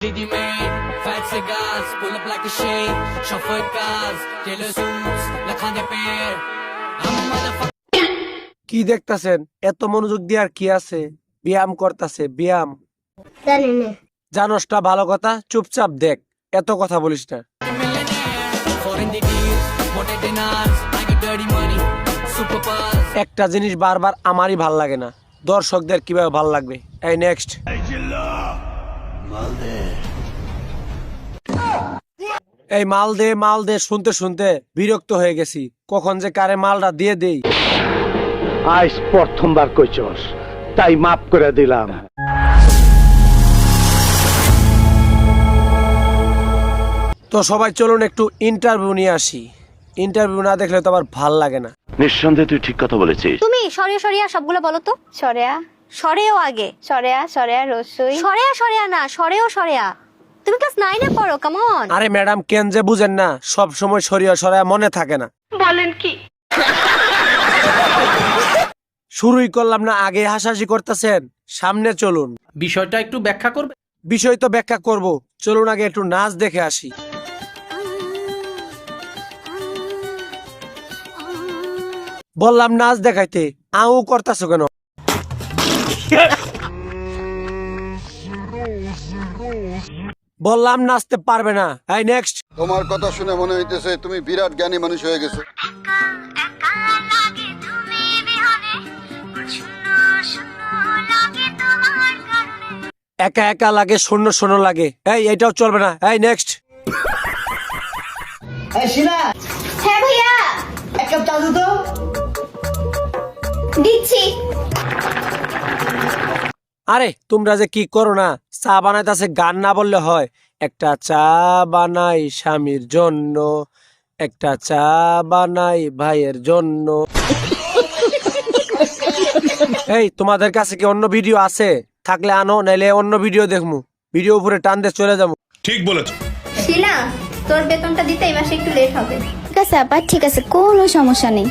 Diddy made, fat cigars, pull up like a shade, chauffeur cars, tailor suits, lakhane pair. I'm a motherfucker. কি দেখতাছেন? এত মনোযোগ দিয়ে আর কি আছে? ব্যায়াম করতেছে, ব্যায়াম। জানি না। জানোসটা ভালো কথা, চুপচাপ দেখ, এত কথা বলিস না। Millionaire, foreign deals, motor dinars, I get dirty money, super buzz. একটা জিনিস বারবার আমারই ভাল লাগে না, দর্শকদের কিভাবে ভাল লাগবে। এই নেক্সট। এই মাল দে শুনতে শুনতে বিরক্ত হয়ে গেছি, কখন যে কারে মালটা দিয়ে দেই। আজ প্রথমবার কইছস, তাই মাফ করে দিলাম। তো সবাই চলুন একটু ইন্টারভিউ নিয়ে আসি। ইন্টারভিউ না দেখলে তো আবার ভাল লাগে না। নিঃসন্দেহে তুই ঠিক কথা বলেছিস। তুমি সরিয়া সরিয়া সবগুলো বলো তো। সরেয়া সরেও আগে। সরেয়া রসুই। সরেয়া না, সরেয়া। তুমি ক্লাস 9 এ পড়ো, কাম অন। আরে ম্যাডাম, কেন যে বুঝেন না, সব সময় সরিয়া মনে থাকে না। বলেন কি? শুরুই করলাম না, আগে হাসাহাসি করতেছেন। সামনে চলুন, বিষয়টা একটু ব্যাখ্যা করবে। বিষয় তো ব্যাখ্যা করব, চলুন আগে একটু নাচ দেখে আসি। বললাম নাচ দেখাইতে, আউ করতেছো কেন? বললাম নাচতে পারবে না। এই নেক্সট। তোমার কথা শুনে মনে হইতেছে তুমি বিরাট জ্ঞানী মানুষ হয়ে গেছো। একা একা লাগে, শূন্য শূন্য লাগে। এই এটাও চলবে না। এই নেক্সট। হ্যাঁ ভাইয়া, এক কাপ চা তো দিচ্ছি। আরে তোমরা যে কি করো না, চা বানাইতেছে গান না বললে হয়? একটা চা বানাই স্বামীর জন্য, একটা চা বানাই ভাইয়ের জন্য। এই তোমাদের কাছে কি অন্য ভিডিও আছে? থাকলে আনো, নাইলে অন্য ভিডিও দেখমু। ভিডিও উপরে টান দিয়ে চলে যাবো। ঠিক বলেছো। শিলা, তোর বেতনটা দিতে এই মাসে একটু লেট হবে। ঠিক আছে আপা, ঠিক আছে, কোনো সমস্যা নেই।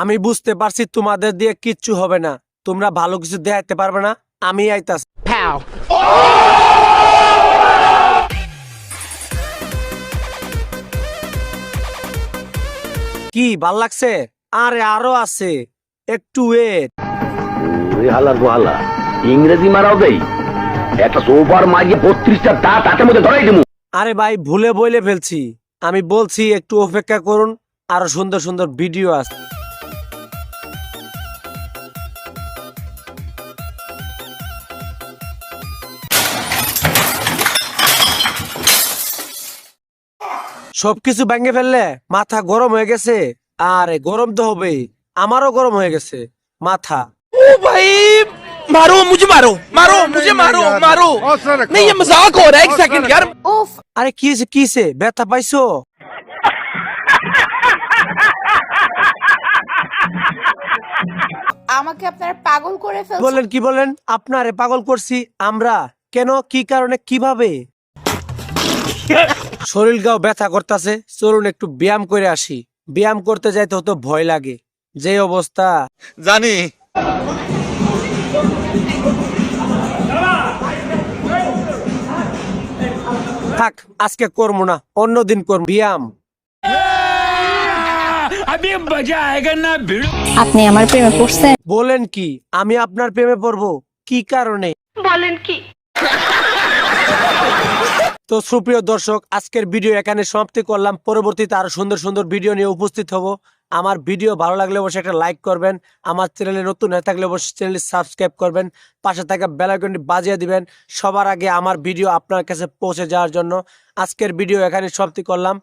আমি বুঝতে পারছি তোমাদের দিয়ে কিচ্ছু হবে না, তোমরা ভালো কিছু দেখাইতে পারবে না। আমি আইতাছি। কি ভাল লাগছে? আরে আরো আছে, একটু ওয়েট। হালার বহালা ইংরেজি মারাও দেই, একটা সোফার মারিয়ে 32টা দাঁত হাতের মধ্যে ধরাই দিমু। আরে ভাই, ভুলে বলে ফেলছি। আমি বলছি একটু অপেক্ষা করুন, আরো সুন্দর সুন্দর ভিডিও আছে। সবকিছু ভেঙে ফেললে মাথা গরম হয়ে গেছে। আরে গরম তো হবে, আমারও গরম হয়ে গেছে মাথা। ओ भाई मारो मुझे, मारो नहीं, ये मजाक हो रहा है। एक सेकंड यार। উফ, আরে কিছে ব্যথা পাইছো? আমাকে আপনারা পাগল করে ফেলছেন। বলেন কি বলেন? আপনারে পাগল করছি আমরা? কেন, কি কারণে, কিভাবে? শরীর গাও ব্যথা করতেছে, চলুন একটু ব্যায়াম করে আসি। ব্যায়াম করতে যাইতে হতো ভয় লাগে, যে অবস্থা জানি। থাক, আজকে করবো না, অন্যদিন করবো ব্যায়াম। আপনি আমার প্রেমে পড়ছেন? বলেন কি, আমি আপনার প্রেমে পড়বো? কি কারণে? বলেন কি? তো সুপ্রিয় দর্শক, আজকের ভিডিও এখানে সমাপ্তি করলাম। পরবর্তীতে আরো সুন্দর সুন্দর ভিডিও নিয়ে উপস্থিত হব। আমার ভিডিও ভালো লাগলে অবশ্যই একটা লাইক করবেন। আমার চ্যানেলে নতুন হয়ে থাকলে অবশ্যই চ্যানেলটি সাবস্ক্রাইব করবেন। পাশে থাকা বেল আইকনটি বাজিয়ে দিবেন সবার আগে আমার ভিডিও আপনার কাছে পৌঁছে যাওয়ার জন্য। আজকের ভিডিও এখানে সমাপ্তি করলাম।